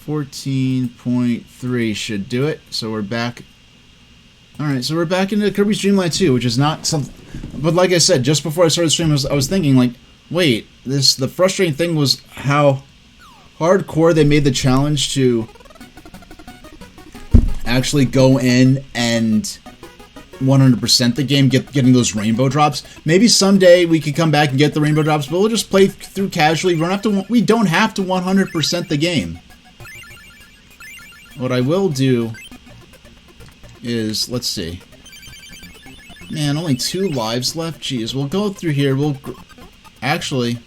14.3 should do it. So we're back. Alright, so we're back into Kirby's Dream Land 2, which is not something... But like I said, just before I started streaming, I was thinking, like, wait, the frustrating thing was how hardcore they made the challenge to actually go in and 100% the game, getting those rainbow drops. Maybe someday we could come back and get the rainbow drops, but we'll just play through casually. We don't have to 100% the game. What I will do is, let's see. Man, only 2 lives left? Jeez, we'll go through here. Actually...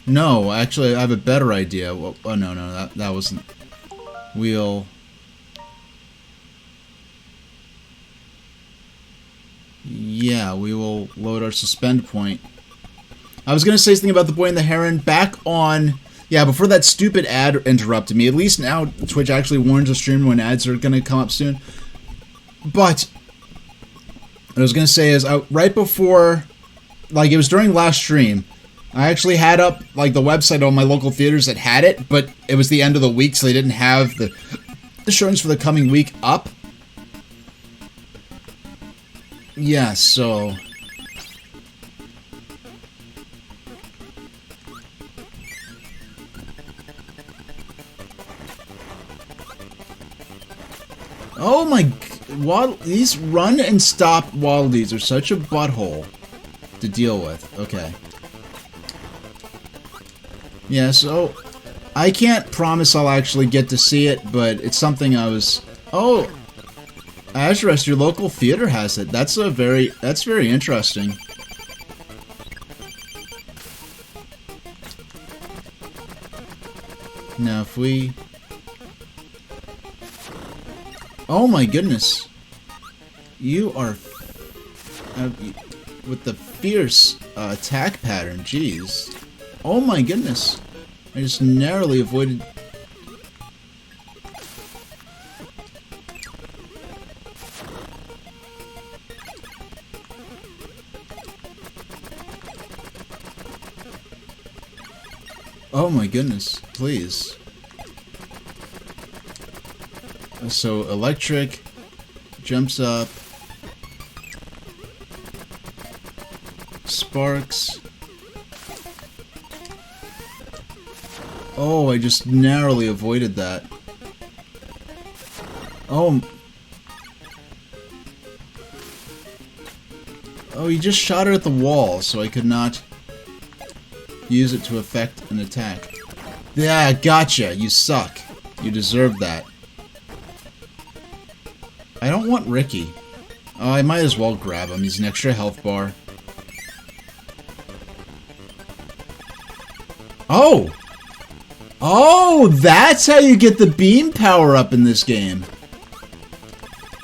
No, actually, I have a better idea. Well, oh, no, that wasn't... Yeah, we will load our suspend point. I was going to say something about the boy and the heron back on... Yeah, before that stupid ad interrupted me. At least now Twitch actually warns the streamer when ads are going to come up soon. But what I was going to say is, right before... Like, it was during last stream, I actually had up, like, the website on my local theaters that had it, but it was the end of the week, so they didn't have the showings for the coming week up. Yeah, so... Oh my... These run and stop waddles are such a butthole to deal with. Okay. Yeah, so... I can't promise I'll actually get to see it, but it's something I was... Oh! Azurest, your local theater has it. That's very interesting. Now, if we... Oh my goodness. You are... with the fierce attack pattern, jeez. Oh my goodness. I just narrowly avoided... Oh my goodness, please. So, electric, jumps up, sparks. Oh, I just narrowly avoided that. Oh. Oh, he just shot it at the wall, so I could not use it to effect an attack. Yeah, gotcha. You suck. You deserve that. I don't want Ricky. Oh, I might as well grab him. He's an extra health bar. Oh! Oh, that's how you get the beam power up in this game.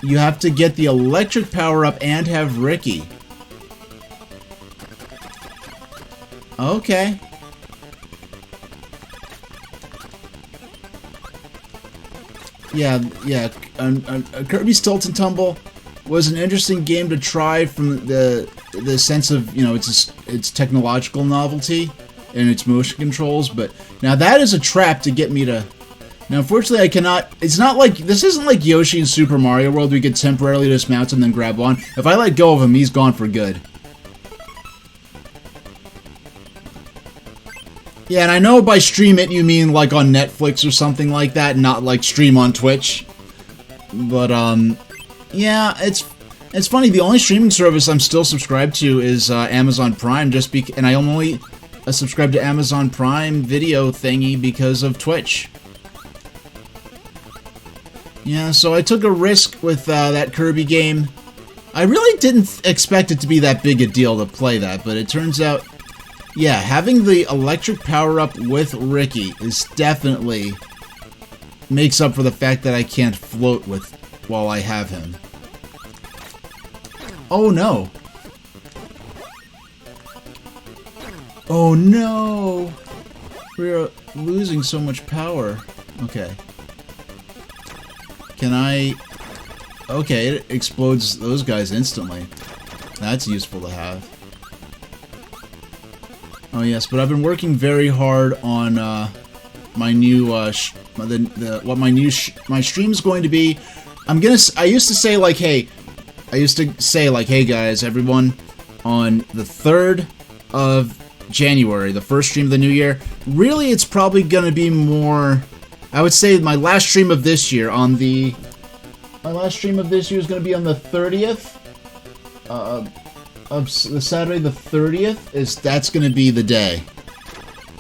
You have to get the electric power up and have Ricky. Okay. Yeah. Kirby's Tilt and Tumble was an interesting game to try from the sense of, you know, its technological novelty and its motion controls, but now that is a trap to get me to... Now, unfortunately, I cannot... It's not like... This isn't like Yoshi in Super Mario World, we could temporarily dismount and then grab on. If I let go of him, he's gone for good. Yeah, and I know by stream it you mean like on Netflix or something like that, not like stream on Twitch. But, yeah, it's funny, the only streaming service I'm still subscribed to is Amazon Prime, and I only subscribe to Amazon Prime video thingy because of Twitch. Yeah, so I took a risk with that Kirby game. I really didn't expect it to be that big a deal to play that, but it turns out... Yeah, having the electric power-up with Ricky is definitely makes up for the fact that I can't float while I have him. Oh no! Oh no! We're losing so much power. Okay. Can I... Okay, it explodes those guys instantly. That's useful to have. Oh yes, but I've been working very hard on my new what my stream is going to be. I used to say like, hey guys, everyone, on the 3rd of January, the first stream of the new year. Really, it's probably gonna be more. I would say my last stream of this year is gonna be on the 30th of the Saturday, the 30th. That's gonna be the day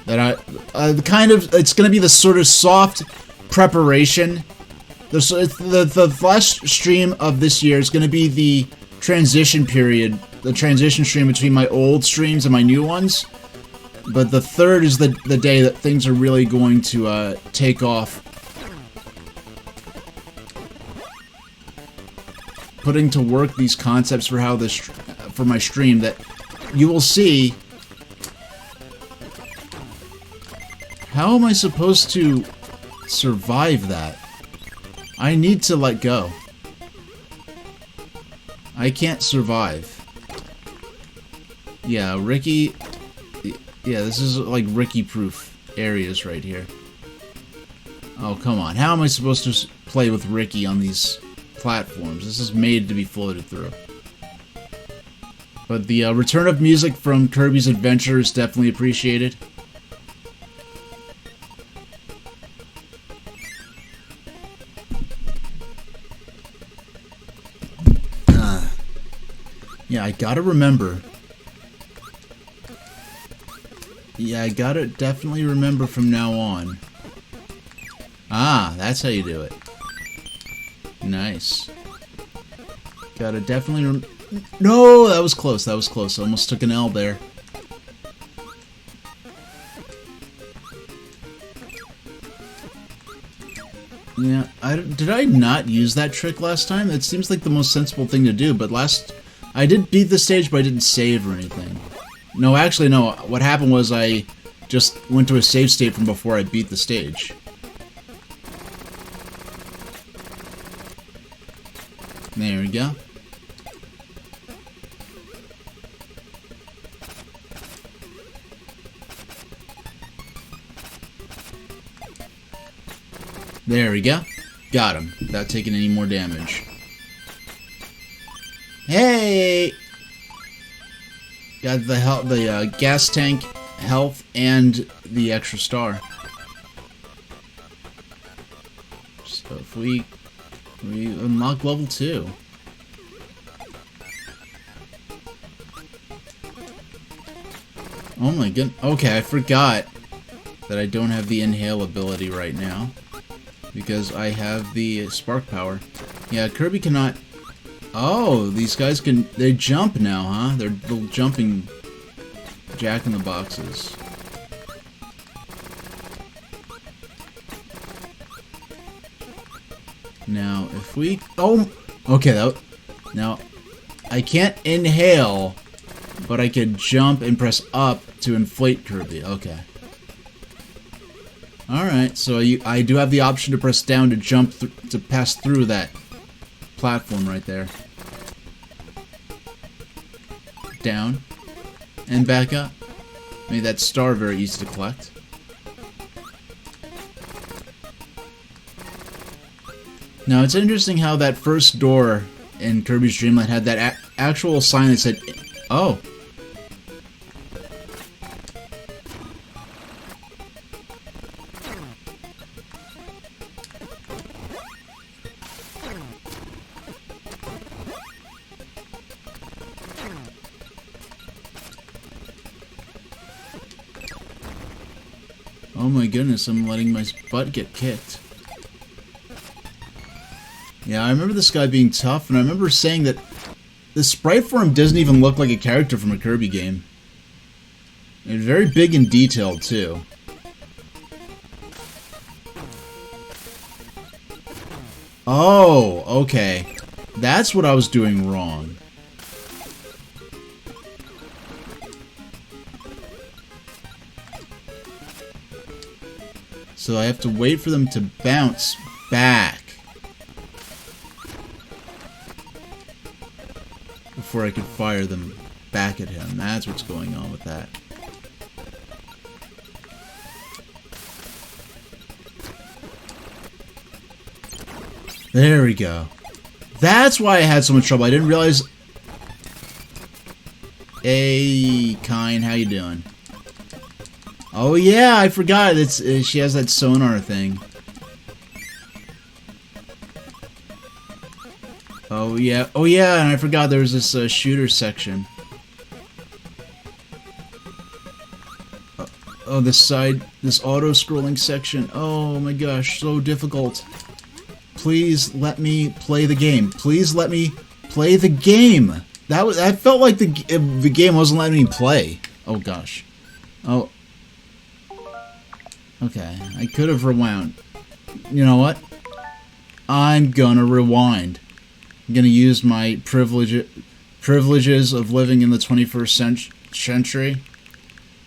that it's gonna be the sort of soft preparation. The last stream of this year is gonna be the transition period, the transition stream between my old streams and my new ones. But the 3rd is the day that things are really going to take off. Putting to work these concepts for how for my stream that you will see. How am I supposed to survive that? I need to let go. I can't survive. Yeah, Ricky. Yeah, this is like Ricky-proof areas right here. Oh, come on. How am I supposed to play with Ricky on these platforms? This is made to be floated through. But the return of music from Kirby's Adventure is definitely appreciated. Yeah, I gotta remember. Yeah, I gotta definitely remember from now on. Ah, that's how you do it. Nice. Gotta definitely No, that was close, that was close. I almost took an L there. Yeah, did I not use that trick last time? It seems like the most sensible thing to do, but I did beat the stage, but I didn't save or anything. No, actually, no. What happened was I just went to a save state from before I beat the stage. There we go. There we go. Got him, without taking any more damage. Hey! Got the gas tank, health, and the extra star. So if we unlock level 2. Oh my goodness. Okay, I forgot that I don't have the inhale ability right now. Because I have the spark power. Yeah, Kirby cannot... Oh, these guys they jump now, huh? They're little jumping jack-in-the-boxes. Now, if we... Oh! Okay, now, I can't inhale, but I could jump and press up to inflate Kirby. Okay. Alright, so I do have the option to press down to jump to pass through that platform right there. Down. And back up. Made that star very easy to collect. Now, it's interesting how that first door in Kirby's Dream Land had that actual sign that said... Oh! Oh my goodness, I'm letting my butt get kicked. Yeah, I remember this guy being tough, and I remember saying that the sprite for him doesn't even look like a character from a Kirby game. And very big and detailed, too. Oh, okay. That's what I was doing wrong. So I have to wait for them to bounce back before I can fire them back at him. That's what's going on with that. There we go. That's why I had so much trouble. I didn't realize... Hey, Kine, how you doing? Oh yeah, I forgot. She has that sonar thing. Oh yeah, and I forgot there was this shooter section. Oh, this auto-scrolling section. Oh my gosh, so difficult. Please let me play the game. Please let me play the game. That felt like the game wasn't letting me play. Oh gosh. Oh. Okay, I could have rewound. You know what? I'm gonna rewind. I'm gonna use my privileges of living in the 21st century.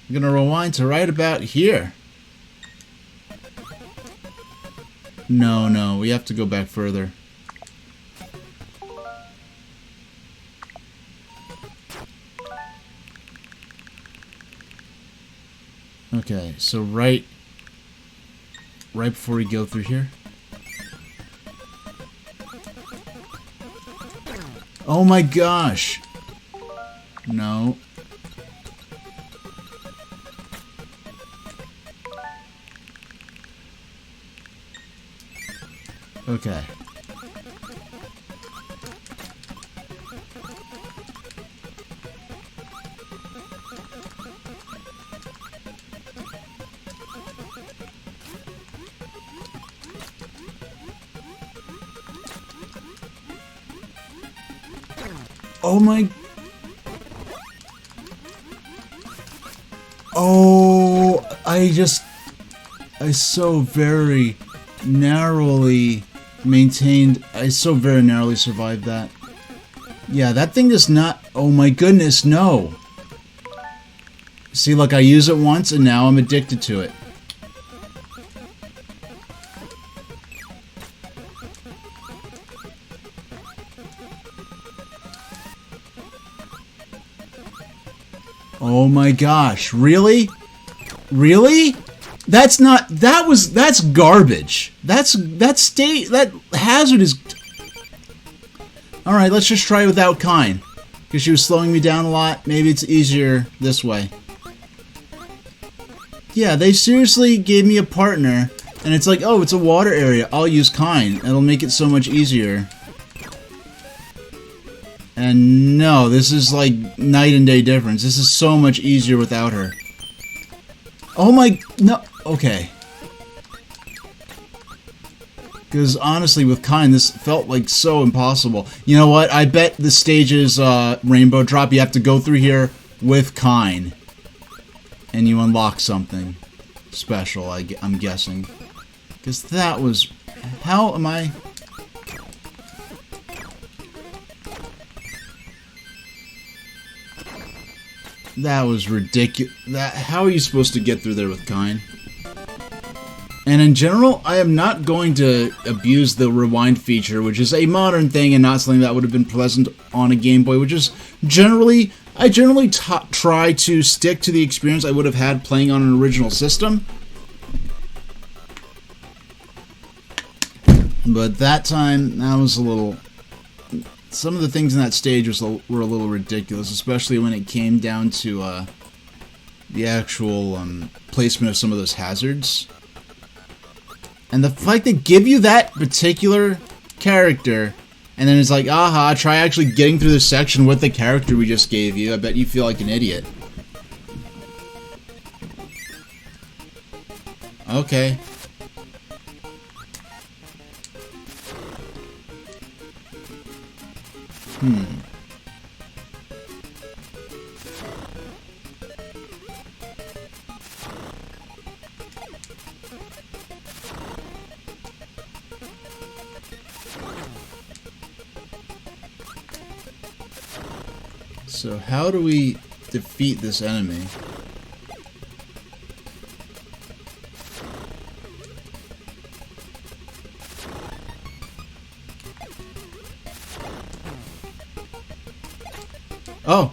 I'm gonna rewind to right about here. No, we have to go back further. Okay, so right before we go through here. Oh my gosh! No. Okay. Oh my... Oh, I so very narrowly maintained... I so very narrowly survived that. Yeah, that thing does not... Oh my goodness, no! See, look, I use it once and now I'm addicted to it. Oh my gosh, really? Really? That's garbage. That hazard is... Alright, let's just try it without Kine. Because she was slowing me down a lot. Maybe it's easier this way. Yeah, they seriously gave me a partner. And it's like, oh, it's a water area. I'll use Kine. It'll make it so much easier. And no, this is like night and day difference. This is so much easier without her. Oh my... No. Okay. Because honestly, with Kine, this felt like so impossible. You know what? I bet the stage's rainbow drop, you have to go through here with Kine. And you unlock something special, I'm guessing. Because that was... How am I... That was ridiculous. How are you supposed to get through there with Kine? And in general, I am not going to abuse the rewind feature, which is a modern thing and not something that would have been pleasant on a Game Boy, which is generally... I generally try to stick to the experience I would have had playing on an original system. But that time, that was a little... Some of the things in that stage were a little ridiculous, especially when it came down to the actual placement of some of those hazards. And the fact they give you that particular character, and then it's like, aha, try actually getting through this section with the character we just gave you. I bet you feel like an idiot. Okay. So how do we defeat this enemy? Oh!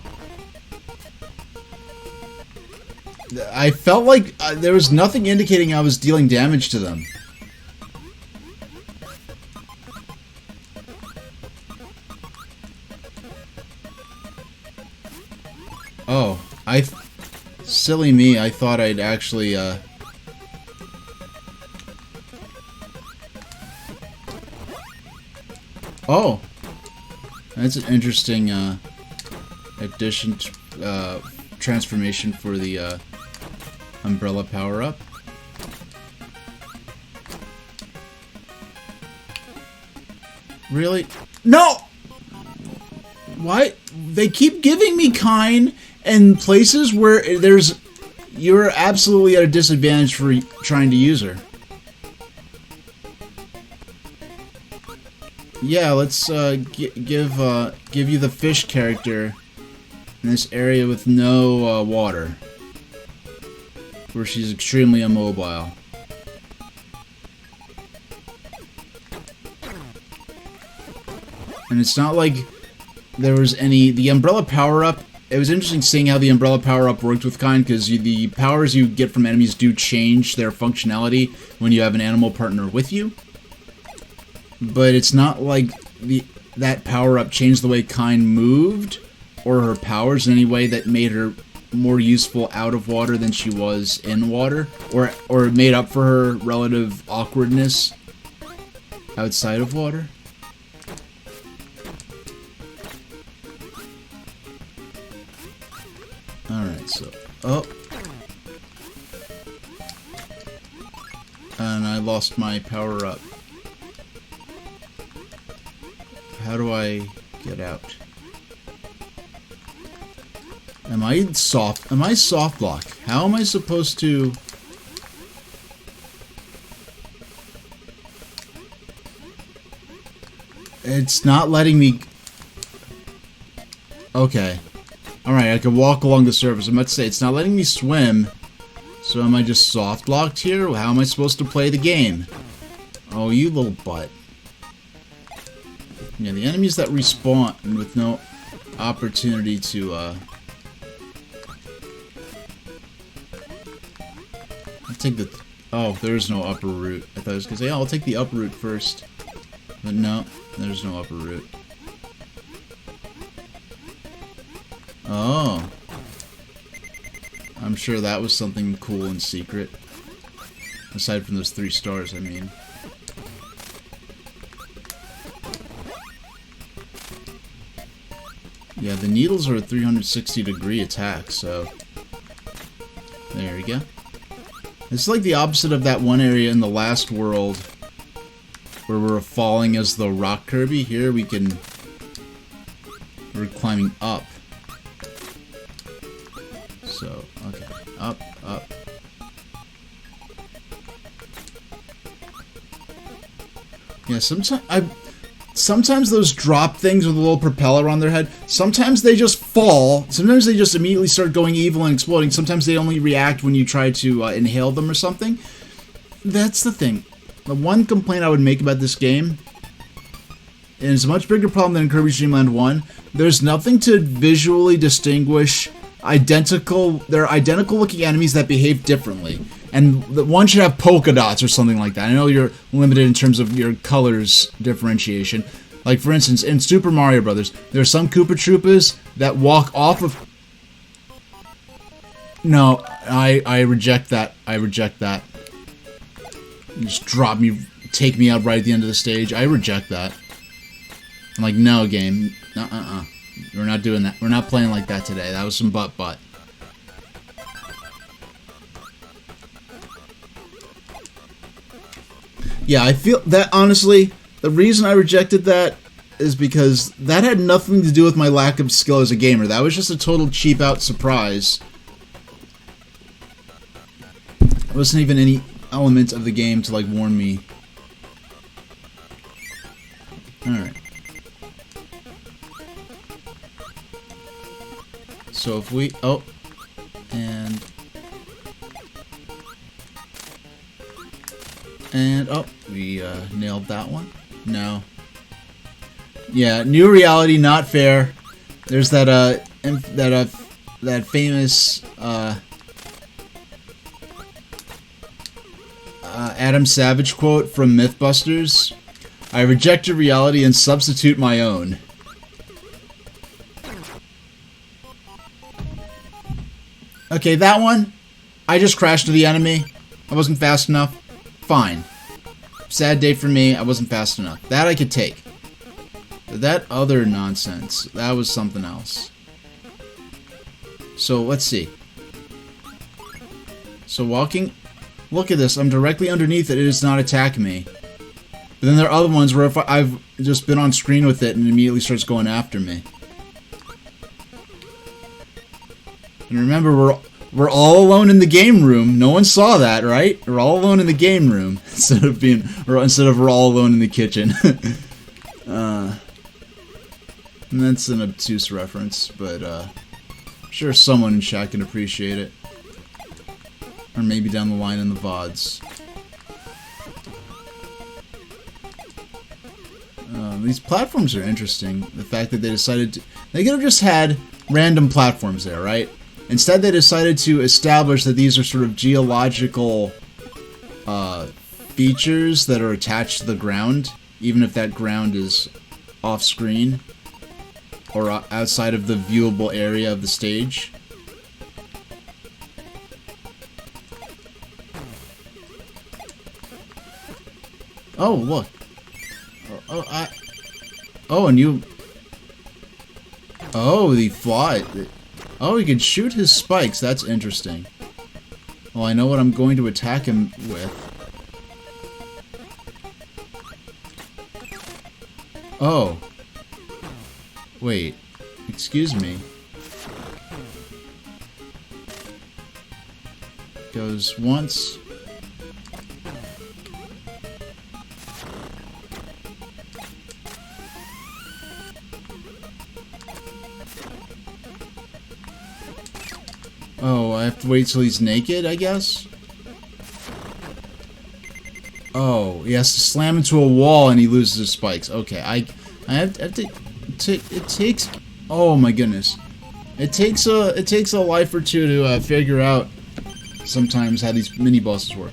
I felt like there was nothing indicating I was dealing damage to them. silly me, I thought I'd actually, Oh! That's an interesting, addition, transformation for the, umbrella power-up. Really? No! Why? They keep giving me Kine in places where you're absolutely at a disadvantage for trying to use her. Yeah, let's give you the fish character in this area with no water, where she's extremely immobile. And it's not like there was the umbrella power-up. It was interesting seeing how the umbrella power-up worked with Kine, because the powers you get from enemies do change their functionality when you have an animal partner with you. But it's not like that power-up changed the way Kine moved, or her powers in any way that made her more useful out of water than she was in water, or made up for her relative awkwardness outside of water. Alright, so... Oh! And I lost my power-up. How do I get out? Am I soft lock? How am I supposed to... It's not letting me... Okay. Alright, I can walk along the surface. I'm about to say, it's not letting me swim. So am I just soft locked here? How am I supposed to play the game? Oh, you little butt. Yeah, the enemies that respawn with no opportunity to, I'll take the... Oh, there's no upper route. I thought I was gonna say, oh, I'll take the upper route first. But no, there's no upper route. Oh. I'm sure that was something cool and secret. Aside from those 3 stars, I mean. Yeah, the needles are a 360-degree attack, so... There we go. It's like the opposite of that one area in the last world where we're falling as the rock Kirby. Here we're climbing up. So, okay. Up, up. Yeah, sometimes those drop things with a little propeller on their head, sometimes they just fall, sometimes they just immediately start going evil and exploding, sometimes they only react when you try to inhale them or something. That's the thing. The one complaint I would make about this game, and it's a much bigger problem than in Kirby Dream Land 1, there's nothing to visually distinguish they're identical looking enemies that behave differently. And the one should have polka dots or something like that. I know you're limited in terms of your colors differentiation. Like, for instance, in Super Mario Brothers, there are some Koopa Troopas that walk off of... No, I reject that. I reject that. You just drop me, take me out right at the end of the stage. I reject that. I'm like, no, game. We're not doing that. We're not playing like that today. That was some butt. Yeah, I feel that, honestly, the reason I rejected that is because that had nothing to do with my lack of skill as a gamer. That was just a total cheap-out surprise. There wasn't even any element of the game to, like, warn me. Alright. So if we... Oh. And, oh, we nailed that one. No. Yeah, new reality, not fair. There's that famous Adam Savage quote from Mythbusters. I reject your reality and substitute my own. Okay, that one, I just crashed to the enemy. I wasn't fast enough. Fine. Sad day for me, I wasn't fast enough. That I could take. But that other nonsense, that was something else. So, let's see. So walking... Look at this, I'm directly underneath it, it does not attack me. But then there are other ones where if I've just been on screen with it and it immediately starts going after me. And remember, we're all alone in the game room. No one saw that, right? We're all alone in the game room instead of we're all alone in the kitchen. And that's an obtuse reference, but I'm sure someone in chat can appreciate it. Or maybe down the line in the VODs. These platforms are interesting. The fact that they decided to... They could have just had random platforms there, right? Instead, they decided to establish that these are sort of geological features that are attached to the ground, even if that ground is off-screen or outside of the viewable area of the stage. Oh, look. Oh, and you... Oh, the fly... Oh, he can shoot his spikes. That's interesting. Well, I know what I'm going to attack him with. Oh. Wait. Excuse me. Goes once. Oh, I have to wait till he's naked, I guess? Oh, he has to slam into a wall and he loses his spikes. Okay, I have to it takes... Oh my goodness. It takes a life or two to figure out sometimes how these mini-bosses work.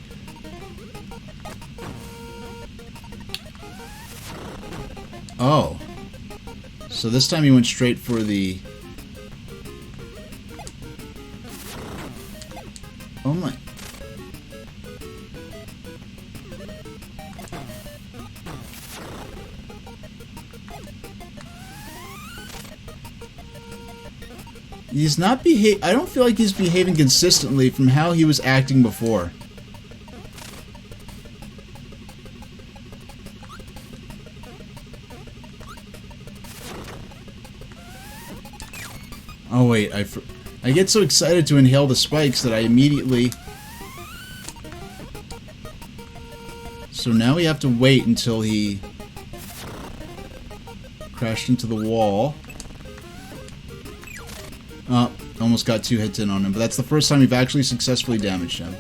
Oh. So this time he went straight for the... Oh my... He's not I don't feel like he's behaving consistently from how he was acting before. Oh wait, I get so excited to inhale the spikes that I immediately... So now we have to wait until he crashed into the wall. Almost got 2 hits in on him, but that's the first time we've actually successfully damaged him.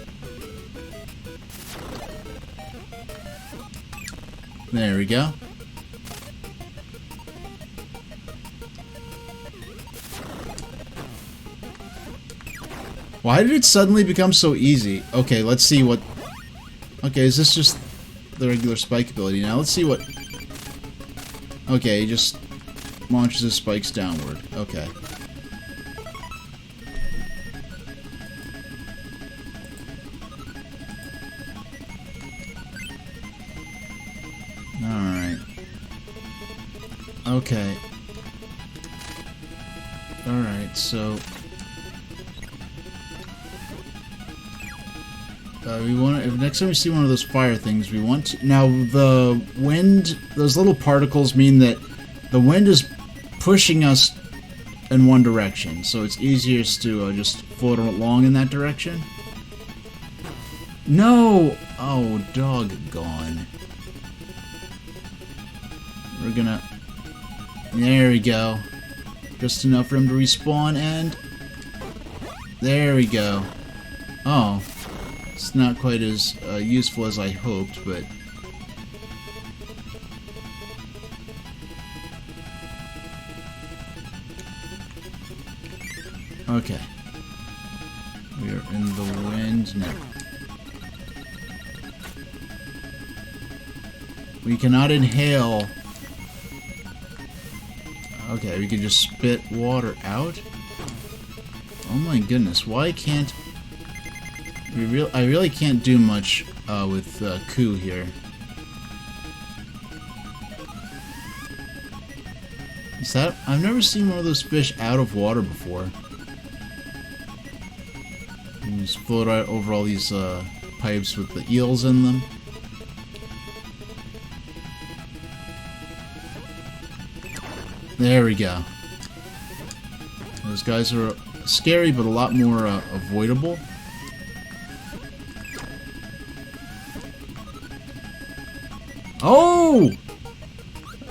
There we go. Why did it suddenly become so easy? Okay, let's see what... Okay, is this just the regular spike ability? Now let's see what... Okay, he just launches his spikes downward. Okay. Alright. Okay. Alright, so... we want to, next time we see one of those fire things, we want to... Now, the wind... Those little particles mean that the wind is pushing us in one direction, so it's easiest to just float along in that direction. No! Oh, doggone. We're gonna... There we go. Just enough for him to respawn, and... There we go. Oh. It's not quite as useful as I hoped, but... Okay. We are in the wind now. We cannot inhale... Okay, we can just spit water out. Oh my goodness, why can't... I really can't do much with Ku here. Is that... I've never seen one of those fish out of water before. You just float out over all these pipes with the eels in them. There we go. Those guys are scary, but a lot more avoidable. Oh!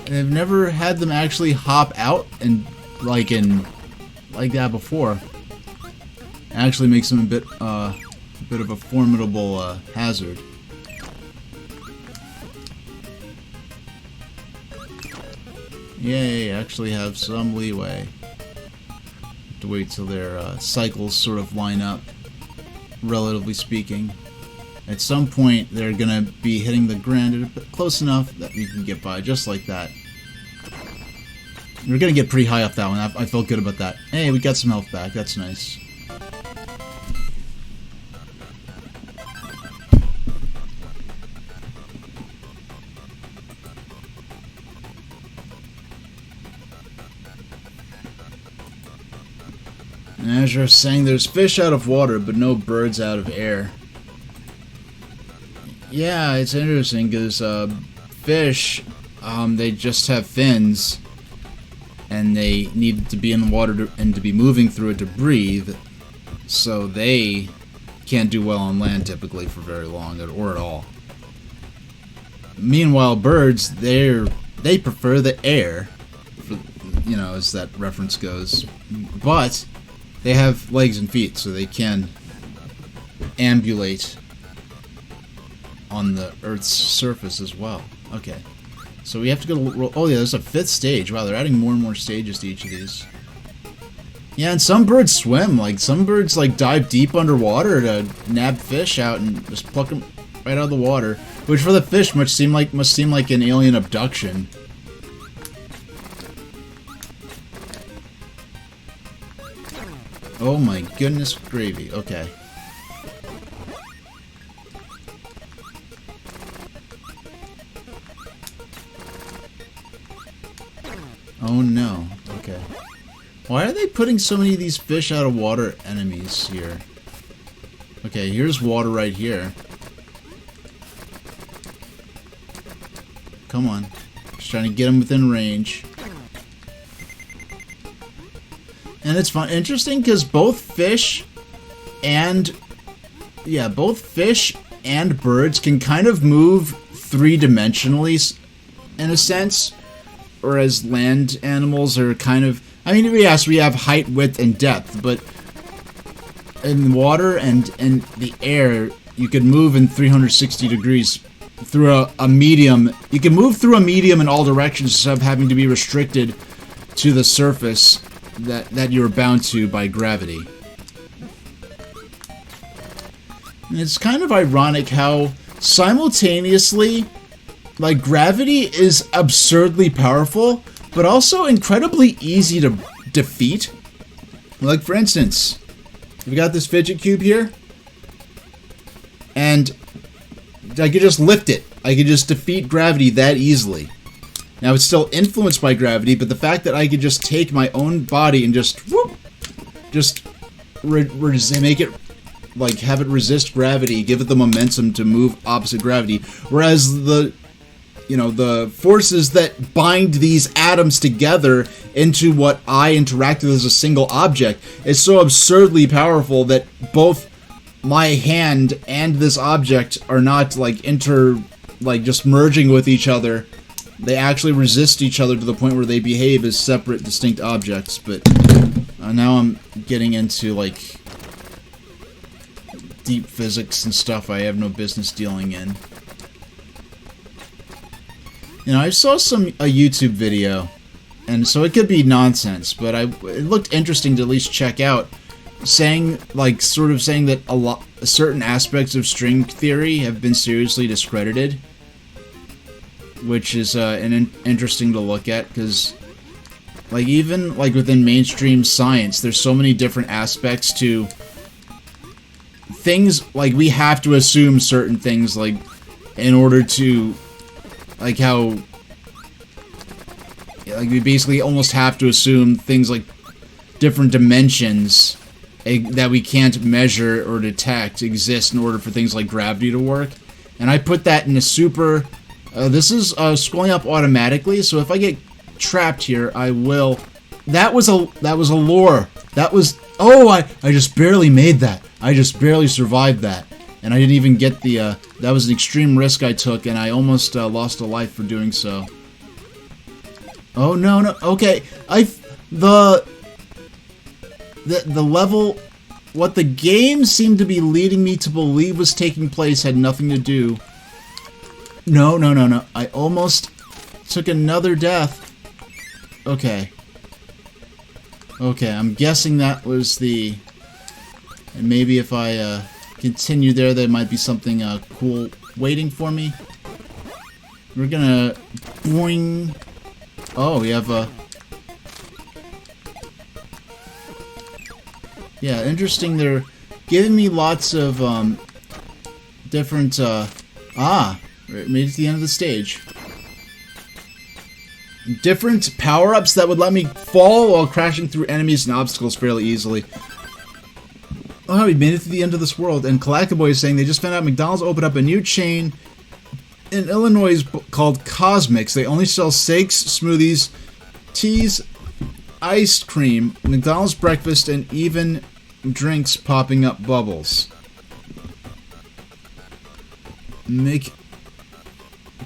I've never had them actually hop out and like that before. It actually makes them a bit of a formidable hazard. Yay! Actually have some leeway. Have to wait till their cycles sort of line up, relatively speaking. At some point, they're gonna be hitting the ground close enough that we can get by, just like that. We're gonna get pretty high off that one. I felt good about that. Hey, we got some health back. That's nice. And as you're saying, there's fish out of water, but no birds out of air. Yeah, it's interesting because fish, they just have fins, and they need to be in the water and to be moving through it to breathe, so they can't do well on land typically for very long or at all. Meanwhile, birds, they prefer the air, for, you know, as that reference goes, but they have legs and feet, so they can ambulate on the Earth's surface as well. Okay. So we have to go to... Oh yeah, there's a 5th stage. Wow, they're adding more and more stages to each of these. Yeah, and some birds swim. Like, some birds, like, dive deep underwater to nab fish out and just pluck them right out of the water. Which, for the fish, must seem like an alien abduction. Oh my goodness gravy. Okay. Oh no. Okay. Why are they putting so many of these fish out of water enemies here? Okay, here's water right here. Come on. Just trying to get them within range. And it's fun, interesting because both fish and birds can kind of move three-dimensionally in a sense, whereas land animals are kind of, I mean, yes, we have height, width, and depth, but in water and in the air, you can move in 360 degrees through a medium. You can move through a medium in all directions instead of having to be restricted to the surface that you're bound to by gravity. And it's kind of ironic how simultaneously, like, gravity is absurdly powerful, but also incredibly easy to defeat. Like, for instance, we got this fidget cube here, and I could just lift it. I could just defeat gravity that easily. Now, it's still influenced by gravity, but the fact that I could just take my own body and just, whoop, make it, like, have it resist gravity, give it the momentum to move opposite gravity, whereas the forces that bind these atoms together into what I interact with as a single object is so absurdly powerful that both my hand and this object are not, like, just merging with each other. They actually resist each other to the point where they behave as separate, distinct objects, but now I'm getting into, like, deep physics and stuff I have no business dealing in. You know, I saw a YouTube video, and so it could be nonsense, but it looked interesting to at least check out, saying that certain aspects of string theory have been seriously discredited, which is interesting to look at, because Like, even, like, within mainstream science, there's so many different aspects to things, like, we have to assume certain things, like, in order to, like, how, like, we basically almost have to assume things like different dimensions that we can't measure or detect exist in order for things like gravity to work. And I put that in a super, this is scrolling up automatically, so if I get trapped here, I will. That was a lure. That was, oh, I just barely made that. I just barely survived that. And I didn't even get the, that was an extreme risk I took, and I almost lost a life for doing so. Oh, no, okay. The level, what the game seemed to be leading me to believe was taking place had nothing to do. No. I almost took another death. Okay. Okay, I'm guessing that was the... And maybe if I continue there might be something cool waiting for me. We're gonna... Boing. Oh, we have a... Yeah, interesting. They're giving me lots of different... made it to the end of the stage. Different power-ups that would let me fall while crashing through enemies and obstacles fairly easily. Oh, we made it to the end of this world. And Collectaboy is saying they just found out McDonald's opened up a new chain in Illinois called Cosmics. They only sell steaks, smoothies, teas, ice cream, McDonald's breakfast, and even drinks popping up bubbles.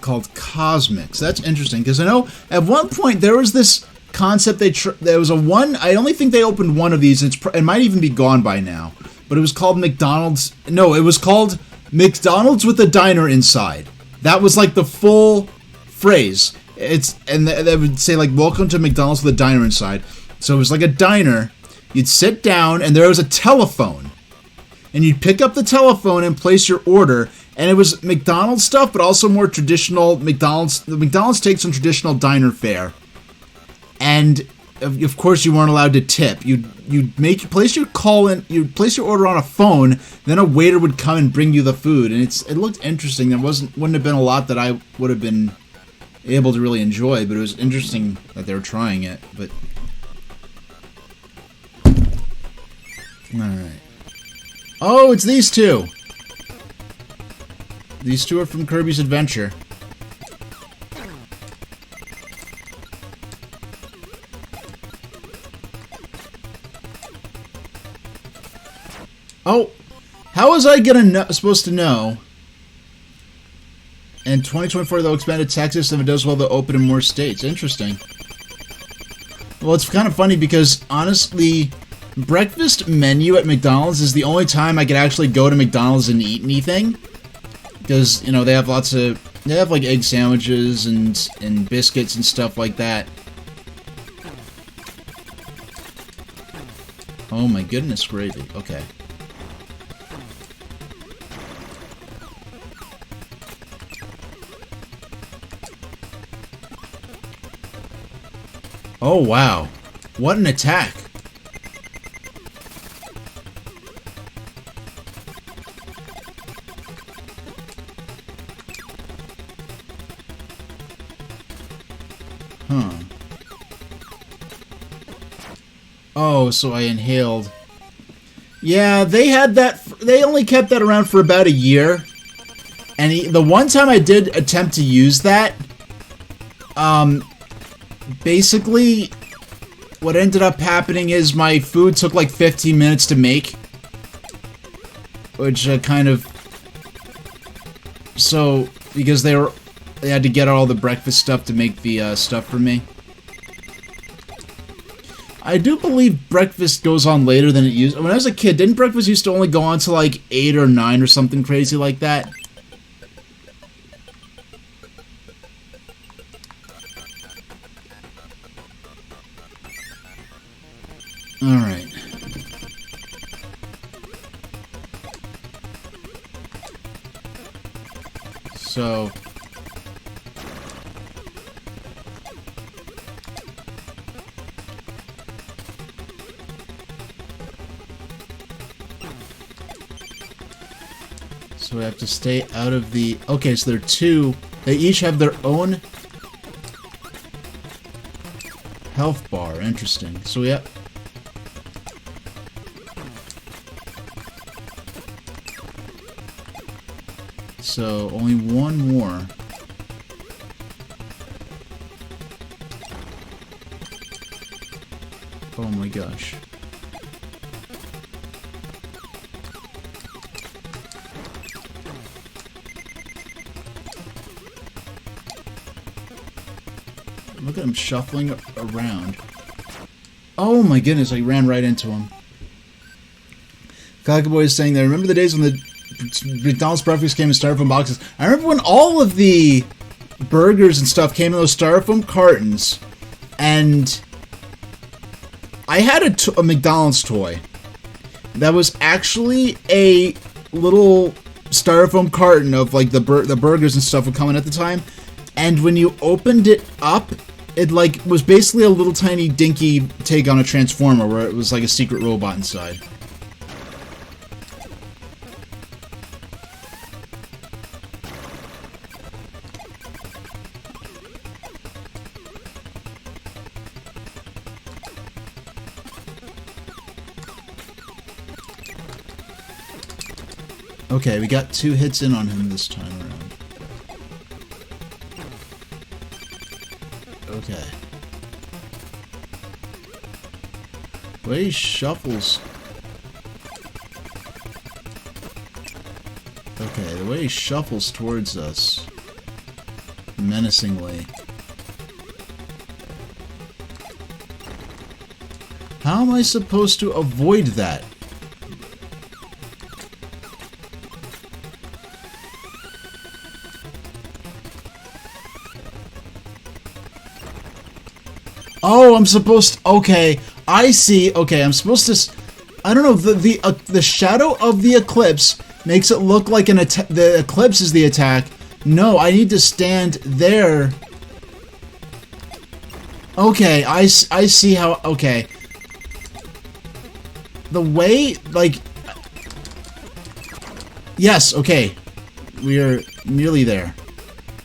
Called Cosmics. That's interesting, because I know at one point there was this concept there was I only think they opened one of these, and it might even be gone by now, but it was called McDonald's. No, it was called McDonald's with a diner inside. That was like the full phrase. And they would say like, welcome to McDonald's with a diner inside. So it was like a diner. You'd sit down and there was a telephone, and you'd pick up the telephone and place your order. And it was McDonald's stuff, but also more traditional McDonald's. The McDonald's takes on traditional diner fare, and of course you weren't allowed to tip. You'd place your place your order on a phone. Then a waiter would come and bring you the food, and it looked interesting. There wouldn't have been a lot that I would have been able to really enjoy, but it was interesting that they were trying it. But all right. Oh, it's these two. These two are from Kirby's Adventure. Oh, how was I supposed to know? In 2024, they'll expand to Texas, and if it does well, they'll open in more states. Interesting. Well, it's kind of funny because, honestly, breakfast menu at McDonald's is the only time I could actually go to McDonald's and eat anything. Because, you know, they have like egg sandwiches and biscuits and stuff like that. Oh my goodness gravy. Okay. Oh wow. What an attack. Huh. Oh, so I inhaled. Yeah, they had that. They only kept that around for about a year. And the one time I did attempt to use that, basically, what ended up happening is my food took like 15 minutes to make. Which kind of... So, because they had to get all the breakfast stuff to make the stuff for me. I do believe breakfast goes on later than it used. When I was a kid, didn't breakfast used to only go on to like 8 or 9 or something crazy like that? Alright. So... So we have to stay out of the... Okay, so there are two. They each have their own health bar. Interesting. So we have... So only one more. Oh my gosh. Look at him shuffling around. Oh my goodness, I ran right into him. Cockboy is saying that, remember the days when the McDonald's breakfast came in styrofoam boxes? I remember when all of the burgers and stuff came in those styrofoam cartons, and I had a McDonald's toy that was actually a little styrofoam carton of like the burgers and stuff would come in at the time, and when you opened it up, it like was basically a little tiny dinky take on a Transformer where it was like a secret robot inside. Okay, we got 2 hits in on him this time around. Okay. The way he shuffles. Okay, the way he shuffles towards us. Menacingly. How am I supposed to avoid that? Oh, I'm supposed to... Okay, I see. Okay, I'm supposed to... I don't know, the shadow of the eclipse makes it look like an attack. The eclipse is the attack. No, I need to stand there. Okay, I see how... Okay. The way, like... Yes, okay. We are nearly there.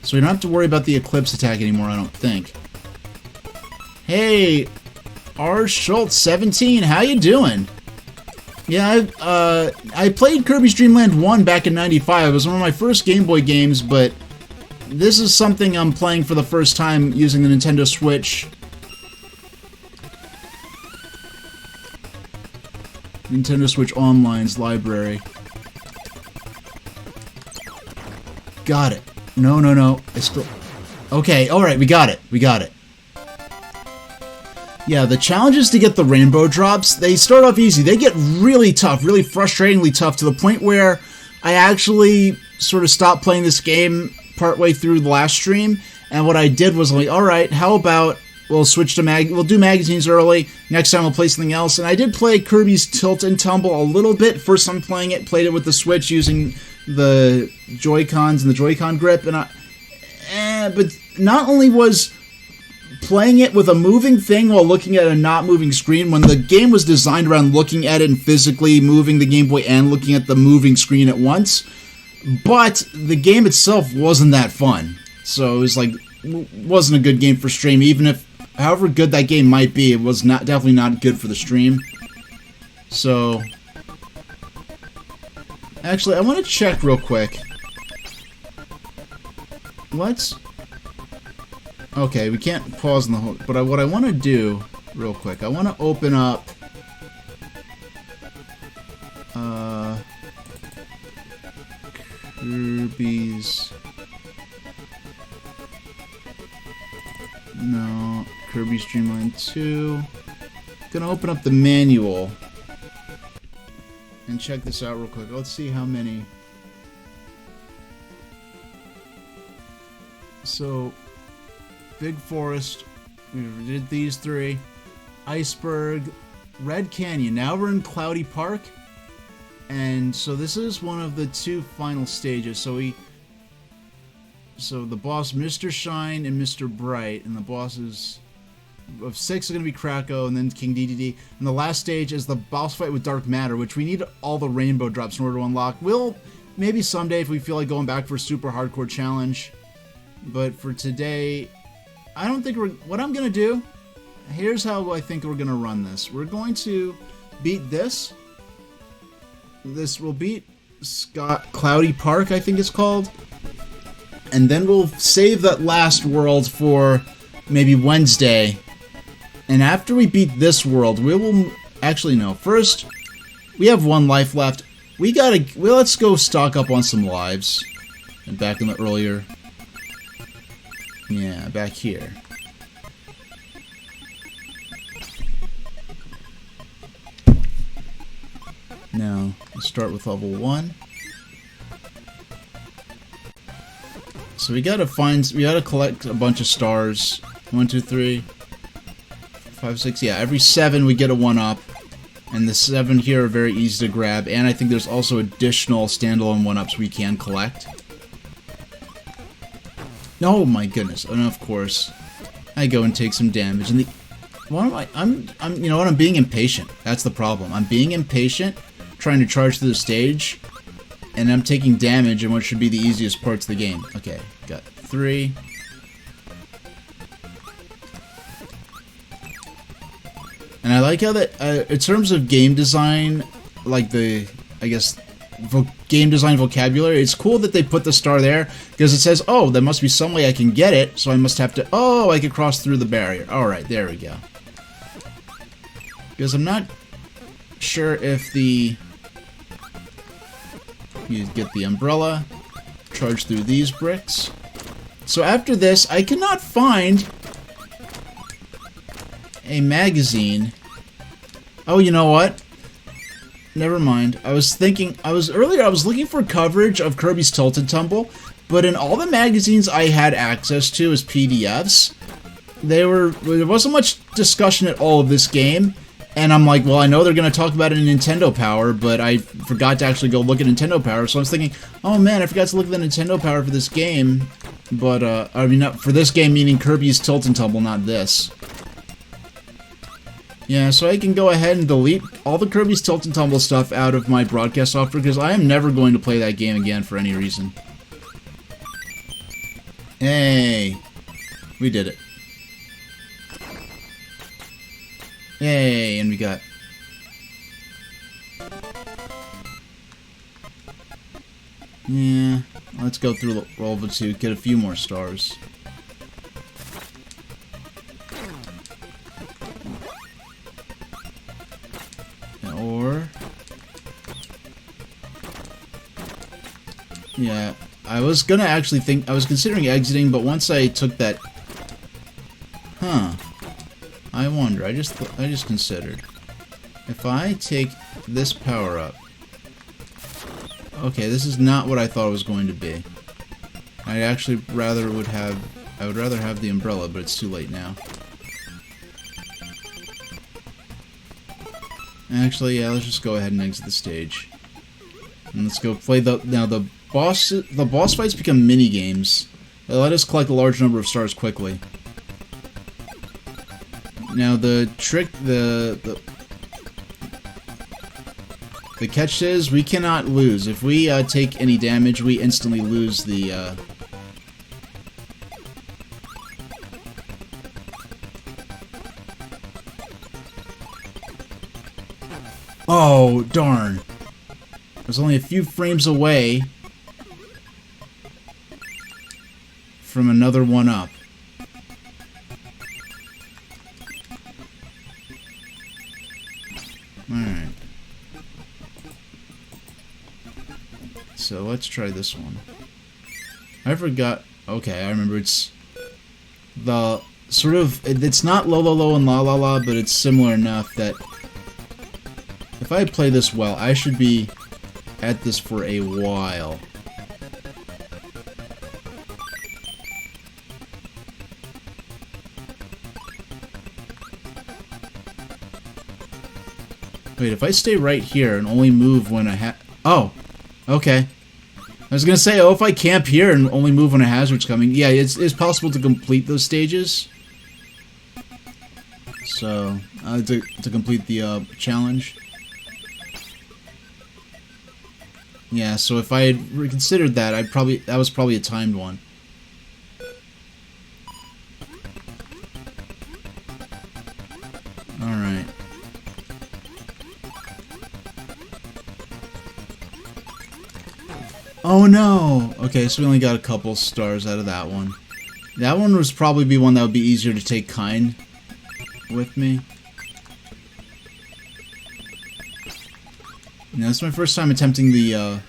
So we don't have to worry about the eclipse attack anymore, I don't think. Hey, R. Schultz, 17, how you doing? Yeah, I played Kirby's Dream Land 1 back in '95. It was one of my first Game Boy games, but this is something I'm playing for the first time using the Nintendo Switch. Nintendo Switch Online's library. Got it. No. I still... Okay, alright, we got it. We got it. Yeah, the challenges to get the rainbow drops, they start off easy. They get really tough, really frustratingly tough, to the point where I actually sort of stopped playing this game partway through the last stream, and what I did was like, alright, how about we'll switch to we'll do magazines early, next time we'll play something else, and I did play Kirby's Tilt and Tumble a little bit. First time playing it, played it with the Switch using the Joy-Cons and the Joy-Con grip, and but not only was playing it with a moving thing while looking at a not moving screen, when the game was designed around looking at it and physically moving the Game Boy and looking at the moving screen at once, but the game itself wasn't that fun. So it was like, wasn't a good game for stream, even if, however good that game might be, it was definitely not good for the stream. So, actually, I want to check real quick. Let's... Okay, we can't pause in the whole... But what I want to do, real quick, I want to open up... Kirby's... No, Kirby's Dream Land 2. Gonna open up the manual and check this out real quick. Let's see how many... So... Big Forest, we did these 3. Iceberg, Red Canyon. Now we're in Cloudy Park. And so this is one of the 2 final stages. So the boss, Mr. Shine and Mr. Bright, and the bosses of 6 are going to be Kracko and then King DDD. And the last stage is the boss fight with Dark Matter, which we need all the rainbow drops in order to unlock. We'll maybe someday if we feel like going back for a super hardcore challenge. But for today, I don't think what I'm going to do, here's how I think we're going to run this. We're going to beat this. This will beat Cloudy Park, I think it's called. And then we'll save that last world for maybe Wednesday. And after we beat this world, we will... Actually, no. First, we have 1 life left. Let's go stock up on some lives. And back in the earlier... Yeah, back here. Now, let's start with level 1. So we gotta collect a bunch of stars. 1, 2, 3, 5, 6. Yeah, every 7 we get a 1-up. And the 7 here are very easy to grab. And I think there's also additional standalone 1-ups we can collect. Oh my goodness! And of course, I go and take some damage. And you know what? I'm being impatient. That's the problem. I'm being impatient, trying to charge through the stage, and I'm taking damage in what should be the easiest parts of the game. Okay, got 3. And I like how that, in terms of game design, like the, I guess, game design vocabulary, it's cool that they put the star there, because it says, oh, there must be some way I can get it, so I must have to, oh, I can cross through the barrier. Alright, there we go. Because I'm not sure if you get the umbrella, charge through these bricks. So after this, I cannot find a magazine. Oh, you know what? Never mind. I was looking for coverage of Kirby's Tilt and Tumble, but in all the magazines I had access to as PDFs, there wasn't much discussion at all of this game, and I'm like, well, I know they're going to talk about it in Nintendo Power, but I forgot to actually go look at Nintendo Power, so I was thinking, oh man, I forgot to look at the Nintendo Power for this game, but, I mean, not for this game, meaning Kirby's Tilt and Tumble, not this. Yeah, so I can go ahead and delete all the Kirby's Tilt and Tumble stuff out of my broadcast software, because I am never going to play that game again for any reason. Hey! We did it. Yay, and we got... Yeah, let's go through level 2, get a few more stars. Or... Yeah, I was gonna actually think... I was considering exiting, but once I took that... Huh. I wonder, I just considered. If I take this power-up... Okay, this is not what I thought it was going to be. I actually would rather have the umbrella, but it's too late now. Actually, yeah, let's just go ahead and exit the stage. And let's go play now the boss fights become mini games. They let us collect a large number of stars quickly. Now the trick, the catch is we cannot lose. If we take any damage, we instantly lose the Oh, darn. I was only a few frames away from another 1-up. Alright. So let's try this one. I forgot. Okay, I remember. It's the sort of. It's not low, low, low, and la, la, la, but it's similar enough that if I play this well, I should be at this for a while. Wait, if I stay right here and only move when I oh, okay. I was gonna say, oh, if I camp here and only move when a hazard's coming, yeah, it's possible to complete those stages. So, to complete the challenge. Yeah, so if I had reconsidered that, that was probably a timed one. Alright. Oh no! Okay, so we only got a couple stars out of that one. That one was probably be one that would be easier to take kind with me. You know, this is my first time attempting the,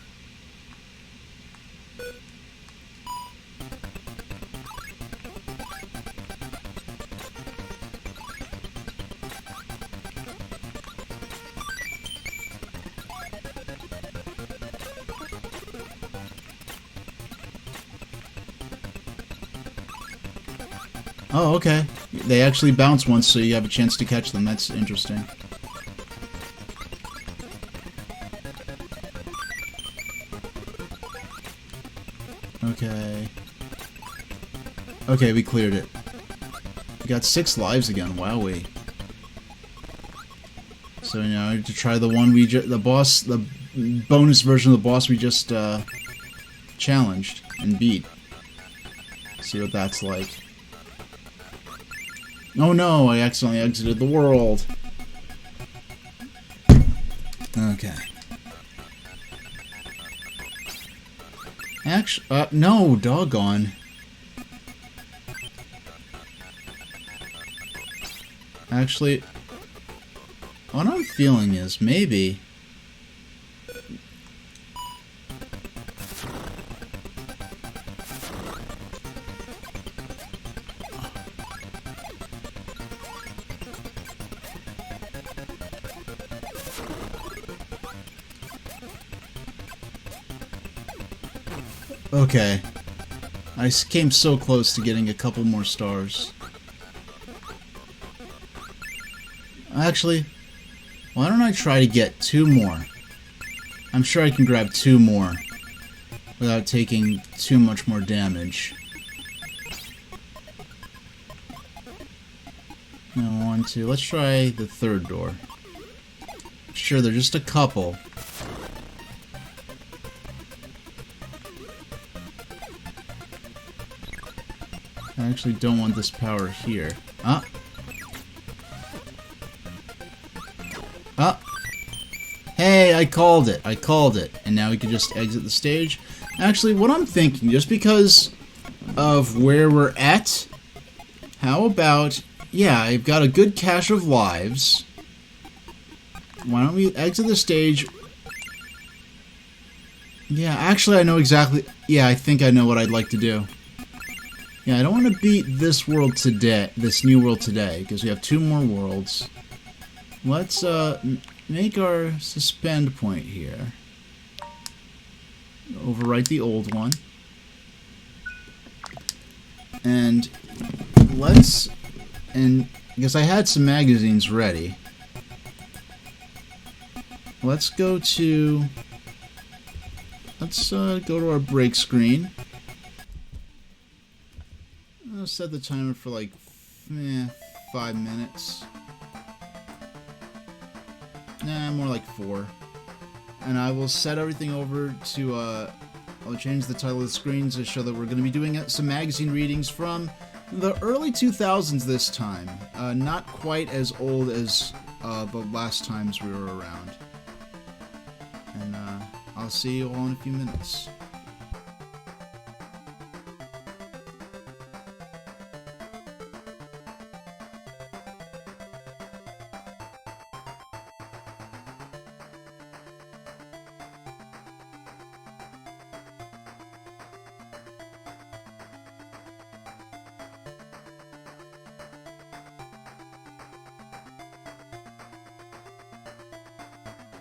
Oh, okay. They actually bounce once, so you have a chance to catch them. That's interesting. Okay. Okay, we cleared it. We got 6 lives again. Wowee. So now to try the one the bonus version of the boss we just challenged and beat. See what that's like. Oh no, I accidentally exited the world. Okay. Actually, no, doggone. Actually, what I'm feeling is maybe... Okay. I came so close to getting a couple more stars. Actually, why don't I try to get 2 more? I'm sure I can grab 2 more without taking too much more damage. No, 1, 2. Let's try the 3rd door. Sure, they're just a couple. I actually don't want this power here. Ah! Ah! Hey, I called it. I called it. And now we can just exit the stage. Actually, what I'm thinking, just because of where we're at, how about... Yeah, I've got a good cache of lives. Why don't we exit the stage? Yeah, actually, I know exactly... Yeah, I think I know what I'd like to do. Yeah, I don't want to beat this world today, this new world today, because we have 2 more worlds. Let's make our suspend point here. Overwrite the old one. And let's... And because I had some magazines ready. Let's go to... Let's go to our break screen. I'll set the timer for like 5 minutes. Nah, more like 4. And I will set everything over to, I'll change the title of the screen to show that we're going to be doing some magazine readings from the early 2000s this time. Not quite as old as the last times we were around. And I'll see you all in a few minutes.